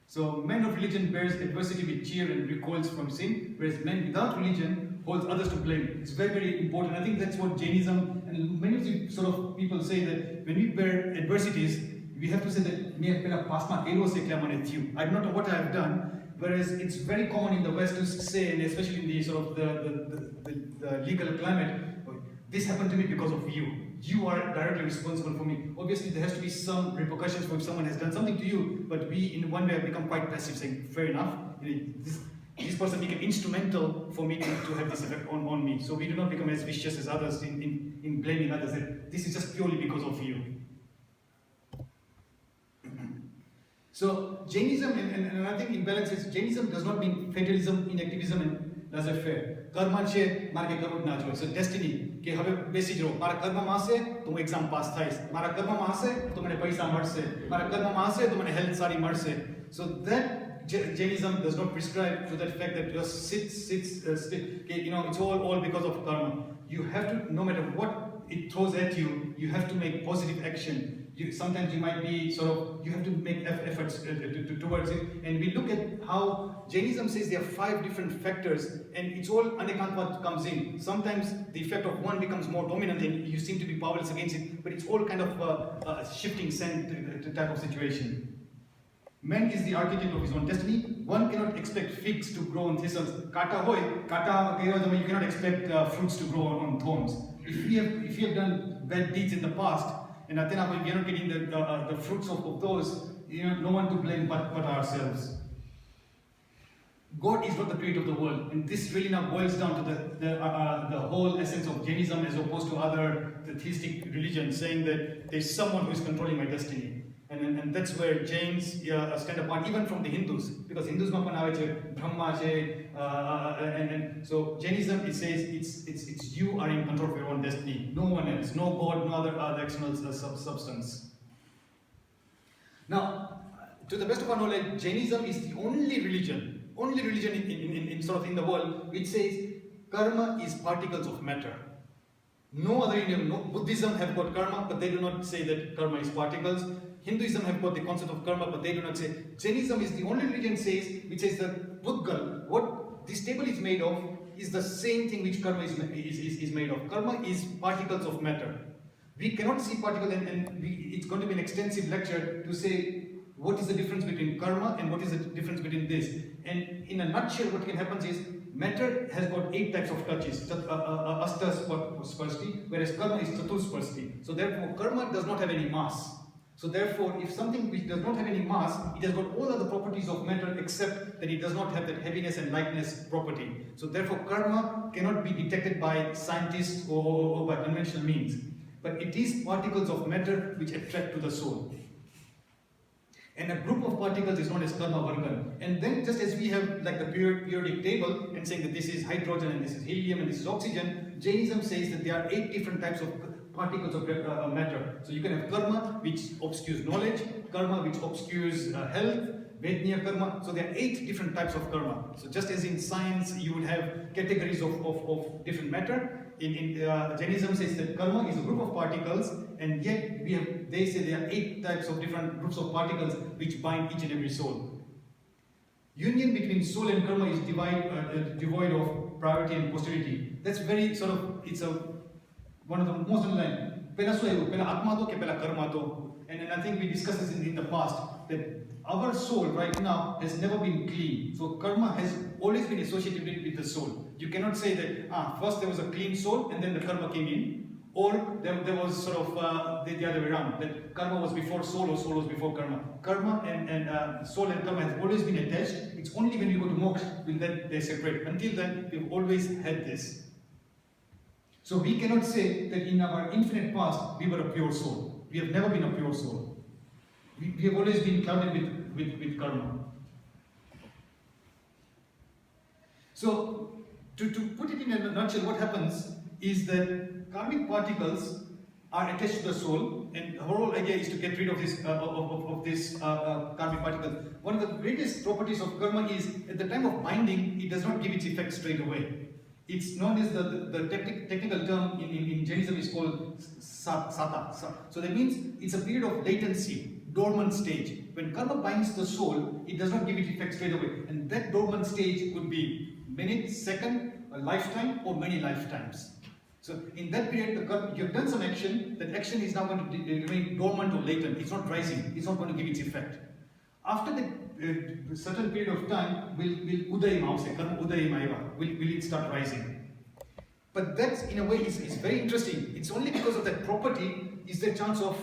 So man of religion bears adversity with cheer and recoils from sin, whereas man without religion holds others to blame. It's very, very important. I think that's what Jainism and many of the sort of people say, that when we bear adversities, we have to say that I do not know what I have done. Whereas it's very common in the West to say, and especially in the sort of the legal climate, this happened to me because of you. You are directly responsible for me. Obviously, there has to be some repercussions for if someone has done something to you, but we, in one way, have become quite passive, saying, fair enough, this person became instrumental for me to have this effect on me. So we do not become as vicious as others in blaming others, that this is just purely because of you. So Jainism, and I think in balance, Jainism does not mean fatalism, inactivism, and laissez-faire. Karma che marge karut na jo. So destiny ke have basic ro. Mara karma maase tum exam pass thais. Mara karma maase tumne paisa marse. Mara karma maase tumne health sari marse. So that Jainism does not prescribe to that fact that just sit. It's all because of karma. You have to, no matter what it throws at you, you have to make positive action. Sometimes you might be you have to make efforts towards it. And we look at how Jainism says there are 5 different factors, and it's all anekantva comes in. Sometimes the effect of one becomes more dominant and you seem to be powerless against it, but it's all kind of a shifting type of situation. Man is the architect of his own destiny. One cannot expect figs to grow on thistles. You cannot expect fruits to grow on thorns. If you have done bad deeds in the past, and we are not getting the fruits of those, no one to blame but ourselves. God is not the creator of the world, and this really now boils down to the whole essence of Jainism as opposed to other theistic religions, saying that there's someone who is controlling my destiny. And that's where Jains stand apart, even from the Hindus, because Hindus Brahma and so Jainism, it says it's you are in control of your own destiny, no one else, no God, no other external substance. Now, to the best of our knowledge, Jainism is the only religion in the world which says karma is particles of matter. No other religion, no, Buddhism have got karma, but they do not say that karma is particles. Hinduism have got the concept of karma, but they do not say. Jainism is the only religion which says that Budgal, what this table is made of, is the same thing which karma is made of. Karma is particles of matter. We cannot see particles, and it's going to be an extensive lecture to say what is the difference between karma and what is the difference between this. And in a nutshell, what can happen is matter has got 8 types of touches, Ashtasparsti, whereas karma is Chatursparsti. So therefore, karma does not have any mass. So therefore, if something which does not have any mass, it has got all other properties of matter except that it does not have that heaviness and lightness property. So therefore, karma cannot be detected by scientists or by conventional means. But it is particles of matter which attract to the soul. And a group of particles is known as karma vargan. And then just as we have like the periodic table and saying that this is hydrogen and this is helium and this is oxygen, Jainism says that there are 8 different types of particles of matter. So you can have karma which obscures knowledge, karma which obscures health, Vednya karma. So there are 8 different types of karma. So just as in science you would have categories of different matter, Jainism says that karma is a group of particles, and yet they say there are 8 types of different groups of particles which bind each and every soul. Union between soul and karma is devoid of priority and posterity. That's very sort of, it's one of the most underlined. And I think we discussed this in the past, that our soul right now has never been clean. So karma has always been associated with the soul. You cannot say that first there was a clean soul and then the karma came in, or there was sort of the other way around, that karma was before soul or soul was before karma. Karma and soul and karma has always been attached. It's only when you go to moksha will that they separate. Until then, we've always had this. So we cannot say that in our infinite past we were a pure soul. We have never been a pure soul. We have always been clouded with karma. So to put it in a nutshell, what happens is that karmic particles are attached to the soul, and the whole idea is to get rid of this karmic particle. One of the greatest properties of karma is at the time of binding, it does not give its effect straight away. It's known as the technical term in Jainism is called sata. So that means it's a period of latency, dormant stage. When karma binds the soul, it does not give its effect straight away. And that dormant stage could be minute, second, a lifetime, or many lifetimes. So in that period, you've done some action, that action is now going to remain dormant or latent. It's not rising, it's not going to give its effect. After the certain period of time, will it start rising? But that, in a way, is very interesting. It's only because of that property is there chance of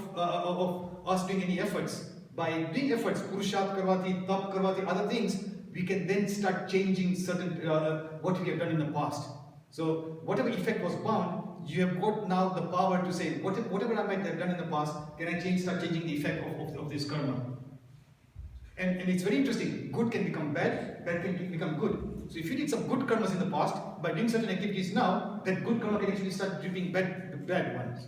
us doing any efforts. By doing efforts, purushat karvati, tap karvati, other things, we can then start changing certain what we have done in the past. So whatever effect was bound, you have got now the power to say whatever I might have done in the past, can I start changing the effect of this karma? And it's very interesting. Good can become bad, bad can become good. So if you did some good karmas in the past, by doing certain activities now, that good karma can actually start dripping bad ones.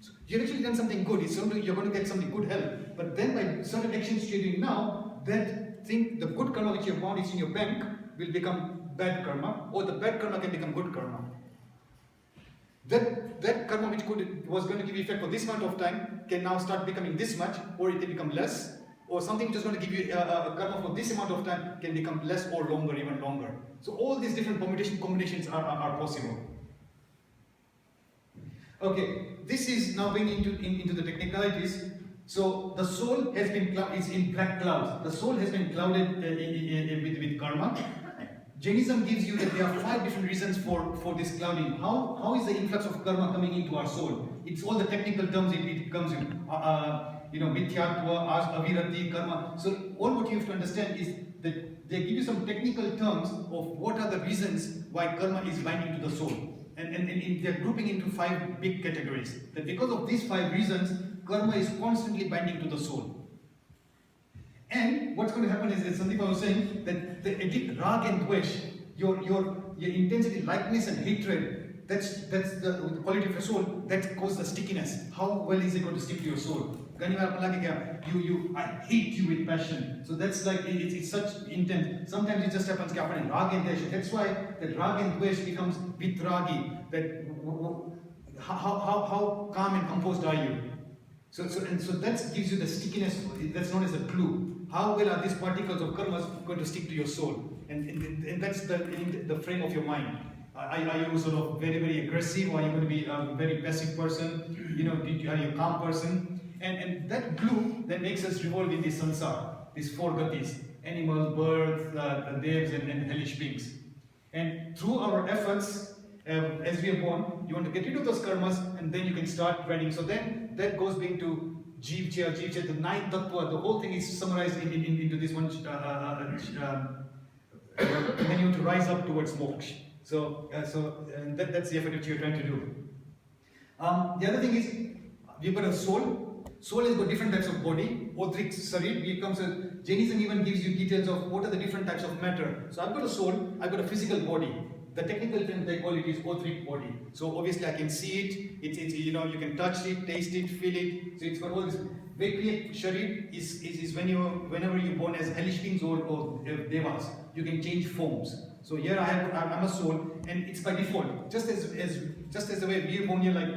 So you've actually done something good. You're going to get something good help. But then by certain actions you're doing now, that thing, the good karma which you have found is in your bank will become bad karma, or the bad karma can become good karma. That karma which was going to give you effect for this amount of time can now start becoming this much, or it can become less. Or something which is going to give you a karma for this amount of time can become less or longer, even longer. So all these different combinations are possible. Okay, this is now going into the technicalities. So the soul has been is in black clouds. The soul has been clouded with karma. Jainism gives you that there are 5 different reasons for this clouding. How is the influx of karma coming into our soul? It's all the technical terms it comes in. Mithyatva, avirati, karma. So all what you have to understand is that they give you some technical terms of what are the reasons why karma is binding to the soul. And they're grouping into 5 big categories. That because of these 5 reasons, karma is constantly binding to the soul. And what's going to happen is, as Sandeep was saying, that the addict rag and dvesh, your intensity, likeness and hatred, that's the quality of your soul, that causes the stickiness. How well is it going to stick to your soul? I hate you with passion. So that's like, it's such intent. Sometimes it just happens, rag and dvesh. That's why that rag and dvesh becomes vitragi. That how calm and composed are you? So that gives you the stickiness, that's known as a glue. How well are these particles of karmas going to stick to your soul? And that's the frame of your mind. Are you sort of very, very aggressive, or are you going to be a very passive person? You know, are you a calm person? And that glue that makes us revolve in this sansar, these four gatis: animals, birds, the devs, and hellish beings. And through our efforts, as we are born, you want to get rid of those karmas, and then you can start grinding. So then that goes into Jeev Che, the ninth tattva. The whole thing is summarized into this one. And then you want to rise up towards moksha. So that's the effort which you're trying to do. The other thing is, we've got a soul. Soul has got different types of body. Odrik Sarir becomes a. Jainism even gives you details of what are the different types of matter. So I've got a soul, I've got a physical body. The technical term they call it is Odrik body. So obviously I can see it. It's you know, you can touch it, taste it, feel it. So it's got all this. Vaikriya Sharir is whenever you're born as hellish beings or devas, you can change forms. So here I'm a soul, and it's by default. Just as the way we are born here, like,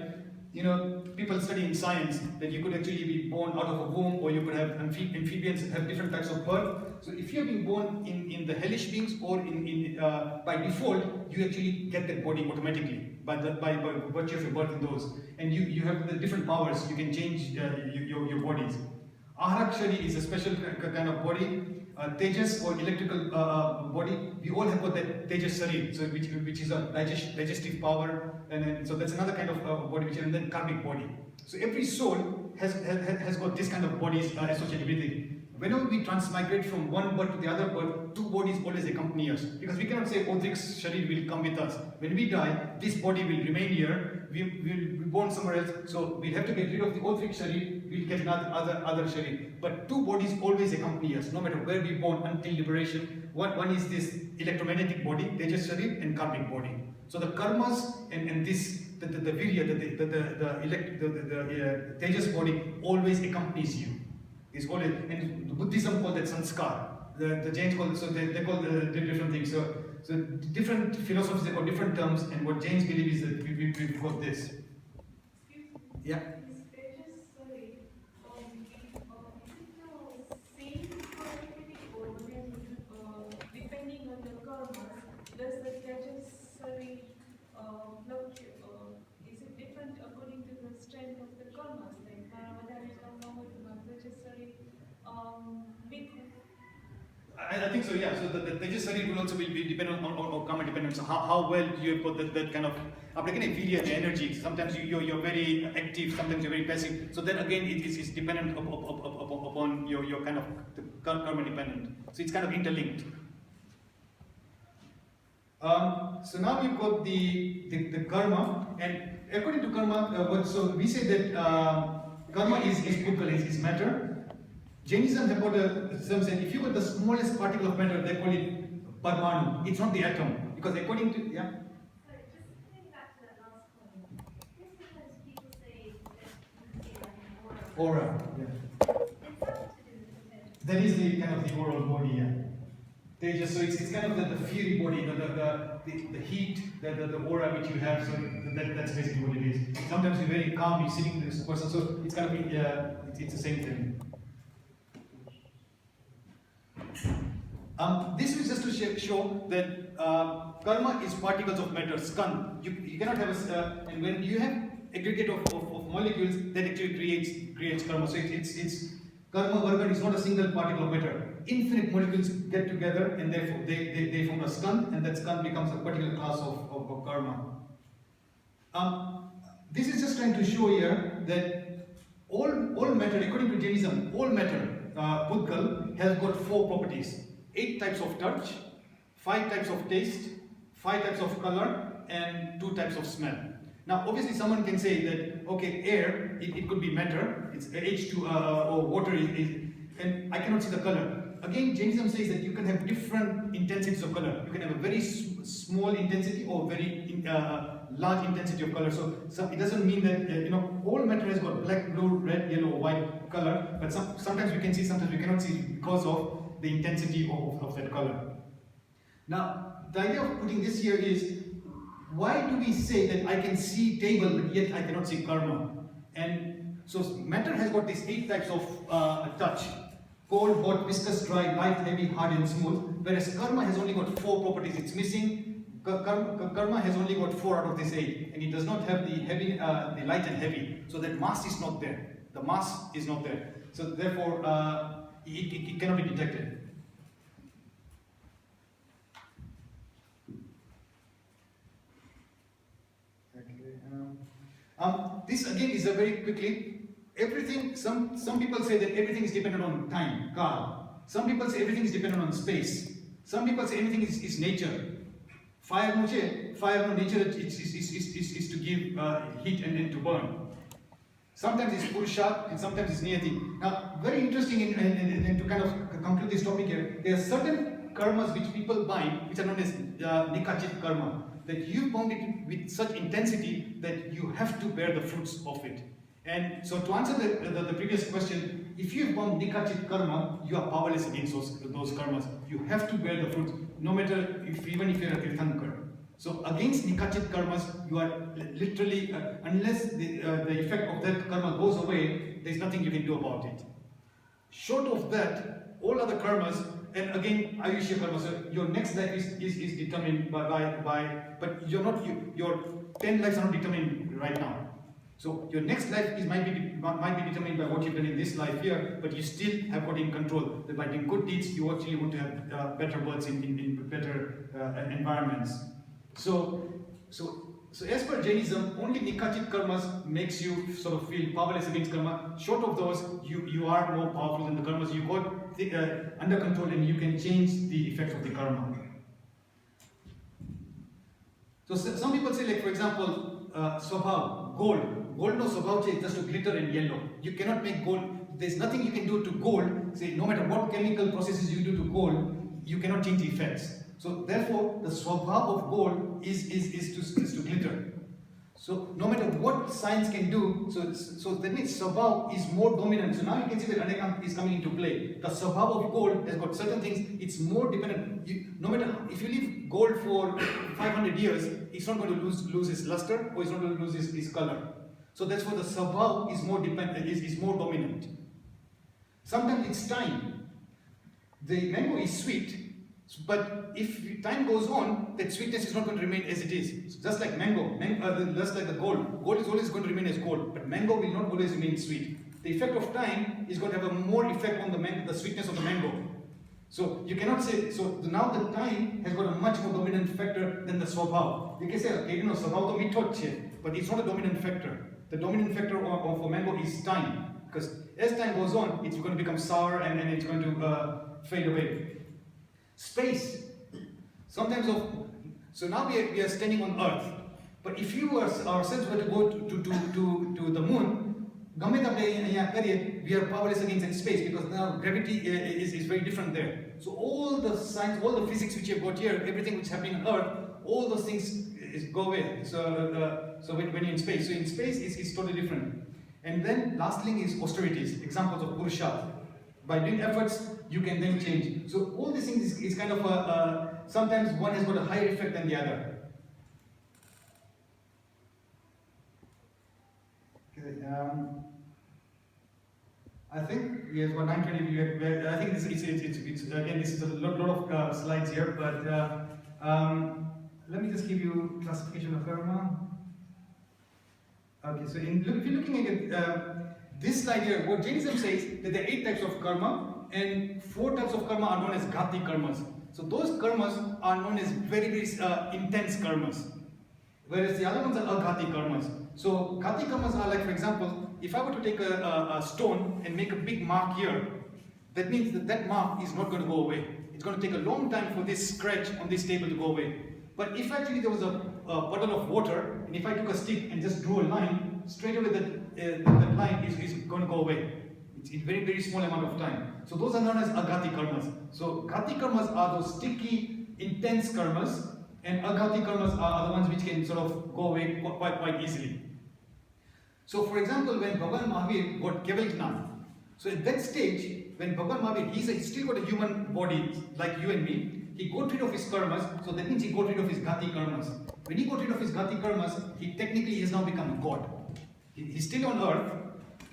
you know, people study in science that you could actually be born out of a womb, or you could have amphibians have different types of birth. So if you're being born in the hellish beings or by default, you actually get that body automatically by virtue of your birth in those, and you have the different powers. You can change your bodies. Aharakshari is a special kind of body. Tejas or electrical body, we all have got that Tejas Sarir, so which is a digestive power, and so that's another kind of body, and then karmic body. So every soul has got this kind of bodies associated with it. Whenever we transmigrate from one birth to the other birth, two bodies always accompany us, because we cannot say Odrik Sharir will come with us. When we die, this body will remain here. We will be born somewhere else, so we'll have to get rid of the Odrik Sharir. We'll get another Sharir. But two bodies always accompany us, no matter where we're born until liberation. One is this electromagnetic body, Tejas Sharir, and karmic body. So the karmas and this, the virya, the Tejas body always accompanies you. Is always, and Buddhism call that sanskar. The Jains call it, so they call different things. So different philosophies, they call different terms, and what Jains believe is that we've got this. Excuse me. Yeah. Depending on your karma, does the Tejas fluctuate, or is it different according to the strength of the karmas? Like I think so, yeah. So the Tejas Sarir will also be dependent on karma dependence. So how well you've got that kind of virya, the energy. Sometimes you're very active, sometimes you're very passive. So then again, it is dependent upon your kind of karma dependent. So it's kind of interlinked. So now we've got the karma, and according to karma, so we say that karma is bhutgal, is matter. Jainism have got a term saying if you got the smallest particle of matter, they call it parmanu. It's not the atom, because according to Sorry, just coming back to that last point. Sometimes people say that you like an aura. Aura, yeah. It's something to do with the Tejas. That is the kind of the oral body, yeah. Tejas, so it's kind of the fiery body, the heat, the aura which you have. So that's basically what it is. Sometimes you're very calm, you're sitting with this person, so it's kind of it's the same thing. This is just to show that karma is particles of matter, skan. You cannot have and when you have aggregate of molecules, that actually creates karma. So it's karma varga is not a single particle of matter. Infinite molecules get together, and therefore they form a skan, and that skan becomes a particular class of karma. This is just trying to show here that all matter, according to Jainism, all matter, Pudgal, has got 4 properties. 8 types of touch, 5 types of taste, 5 types of color, and 2 types of smell. Now, obviously, someone can say that, okay, air, it could be matter, it's H2, or water, and I cannot see the color. Again, Jainism says that you can have different intensities of color. You can have a very small intensity or very large intensity of color. So it doesn't mean that, all matter has got black, blue, red, yellow, white color, but sometimes we can see, sometimes we cannot see because of the intensity of that color. Now, the idea of putting this here is why do we say that I can see table but yet I cannot see karma? And so matter has got these 8 types of touch: cold, hot, viscous, dry, light, heavy, hard, and smooth. Whereas karma has only got 4 properties. It's missing. Karma has only got 4 out of these 8, and it does not have the heavy, the light and heavy. So that mass is not there. The mass is not there. So therefore, it cannot be detected. This again is a very quickly, everything, some people say that everything is dependent on time, kal. Some people say everything is dependent on space. Some people say everything is nature. Fire no nature is to give heat and then to burn. Sometimes it's purushat and sometimes it's niyati. Now, very interesting and to kind of conclude this topic here, there are certain karmas which people bind, which are known as nikachit karma. That you bound it with such intensity that you have to bear the fruits of it. And so to answer the previous question, if you have bound nikachit karma, you are powerless against those karmas. You have to bear the fruits, no matter even if you are a Tirthankar. So against nikachit karmas, you are literally, unless the effect of that karma goes away, there is nothing you can do about it. Short of that, all other karmas, and again, Ayushya karma, so your next life is determined but your 10 lives are not determined right now. So your next life might be determined by what you've done in this life here, but you still have got in control. That by doing good deeds, you actually want to have better births in better environments. So as per Jainism, only nikachit karmas makes you sort of feel powerless against karma. Short of those, you are more powerful than the karmas. You got under control and you can change the effects of the karma. So some people say, like for example, swabhav, gold. Gold no swabhav is just to glitter and yellow. You cannot make gold. There's nothing you can do to gold. Say no matter what chemical processes you do to gold, you cannot change the effects. So therefore, the swabhav of gold is to glitter. So no matter what science can do, so that means swabhav is more dominant. So now you can see that Anekant is coming into play. The swabhav of gold has got certain things, it's more dependent. No matter, if you leave gold for 500 years, it's not going to lose its luster or it's not going to lose its color. So that's why the swabhav is more dependent, is more dominant. Sometimes it's time. The mango is sweet, but if time goes on, that sweetness is not going to remain as it is. So just like just like the gold is always going to remain as gold, but mango will not always remain sweet. The effect of time is going to have a more effect on the sweetness of the mango. So you cannot say, so now the time has got a much more dominant factor than the swabhav. You can say, okay, swabhav to mito chhe, but it's not a dominant factor. The dominant factor for mango is time, because as time goes on, it's going to become sour and it's going to fade away. Space. Sometimes so now we are standing on Earth, but if you ourselves were to go to the moon, we are powerless against that space because now gravity is very different there. So all the science, all the physics which you've got here, everything which is happening on Earth, all those things go away. So when you're in space, so in space it's totally different. And then last thing is austerities, examples of purushat. By doing efforts, you can then change. So all these things is kind of sometimes one has got a higher effect than the other. Okay, I think we have got 9:20. I think it's again this is a lot of slides here, but let me just give you classification of karma. Okay, so if you're looking at this slide here, what Jainism says that there are 8 types of karma, and 4 types of karma are known as ghati karmas. So those karmas are known as very, very intense karmas, whereas the other ones are aghati karmas. So ghati karmas are like, for example, if I were to take a stone and make a big mark here, that means that mark is not going to go away. It's going to take a long time for this scratch on this table to go away. But if actually there was a puddle of water, and if I took a stick and just drew a line, straight away that line is going to go away. It's in very, very small amount of time. So those are known as aghati karmas. So ghati karmas are those sticky, intense karmas, and aghati karmas are the ones which can sort of go away quite easily. So for example, when Bhagavan Mahavir got Keval Jnana, so at that stage, when Bhagavan Mahavir, he's still got a human body like you and me, he got rid of his karmas, so that means he got rid of his gati karmas. When he got rid of his gati karmas, he technically has now become God. He's still on earth,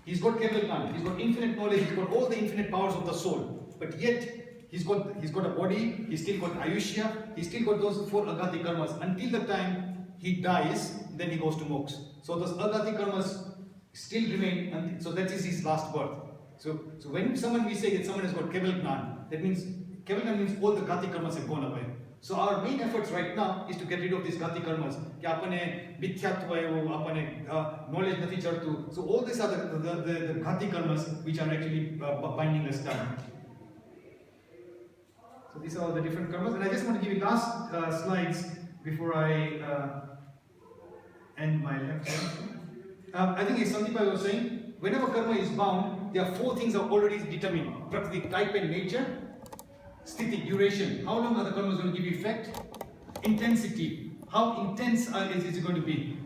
he's got Keval Khan, he's got infinite knowledge, he's got all the infinite powers of the soul, but yet he's got a body, he's still got Ayushya, he's still got those 4 agati karmas. Until the time he dies, then he goes to moksha. So those agati karmas still remain, and so that is his last birth. So when we say that someone has got Keval Khan, that means Keval Khan means all the gati karmas have gone away. So our main efforts right now is to get rid of these gati karmas. कि आपने मिथ्यात्व है वो आपने knowledge नहीं चढ़तु. So all these are the gati karmas which are actually binding us down. So these are all the different karmas, and I just want to give you last slides before I end my lecture. I think as Sandeep was saying, whenever karma is bound, there are 4 things are already determined: prakriti, type and nature; sthiti, duration, how long are the karmas going to give you effect; intensity, how intense is it going to be.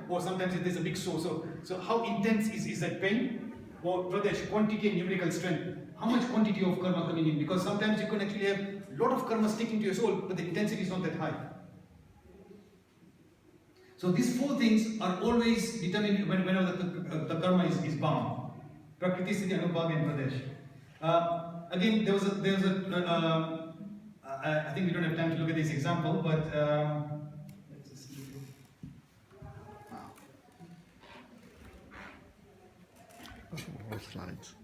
Or sometimes there's a big sore. So how intense is that pain? Or pradesh, quantity and numerical strength. How much quantity of karma coming in? Because sometimes you can actually have a lot of karma sticking to your soul, but the intensity is not that high. So these 4 things are always determined whenever the karma is bound. Prakriti, Sthiti, Anubhav and Pradesh. Again, there was a I think we don't have time to look at this example, but let's just see. More slides.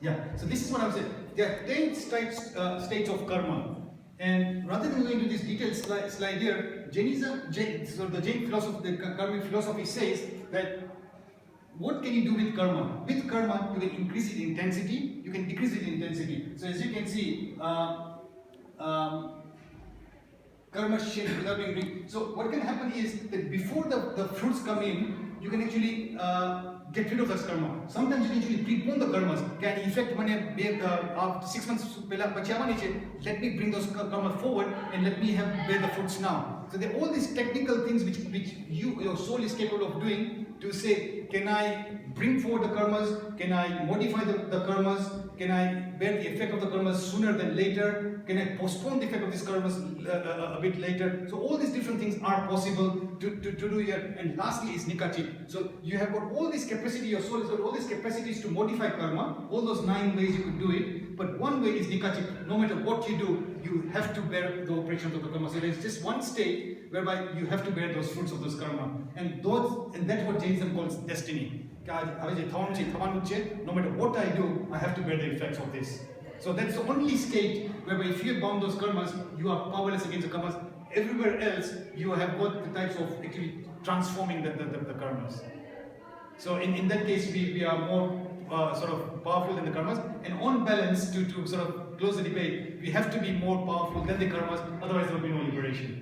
Yeah, so this is what I'm saying. There are 10 states of karma. And rather than going into this detailed slide here, so the Jain philosophy, the karmic philosophy says that what can you do with karma? With karma, you can increase its intensity, you can decrease its intensity. So as you can see, karma shapes without being big. So what can happen is that before the fruits come in, you can actually get rid of this karma. Sometimes you can actually prepone the karmas. Can in fact after 6 months let me bring those karmas forward and let me bear the fruits now. So there are all these technical things which your soul is capable of doing to say, can I bring forward the karmas? Can I modify the karmas? Can I bear the effect of the karmas sooner than later? Can I postpone the effect of these karmas a bit later? So all these different things are possible to do here. And lastly is nikachit. So you have got all this capacity, your soul has got all these capacities to modify karma, all those 9 ways you could do it. But one way is nikachit. No matter what you do, you have to bear the operations of the karma. So there is just one state whereby you have to bear those fruits of those karma. And that's what Jainism calls destiny. No matter what I do, I have to bear the effects of this. So that's the only state whereby if you have bound those karmas, you are powerless against the karmas. Everywhere else, you have got the types of actually transforming the karmas. So in that case, we are more sort of powerful than the karmas. And on balance, to sort of close the debate, we have to be more powerful than the karmas, otherwise there will be no liberation.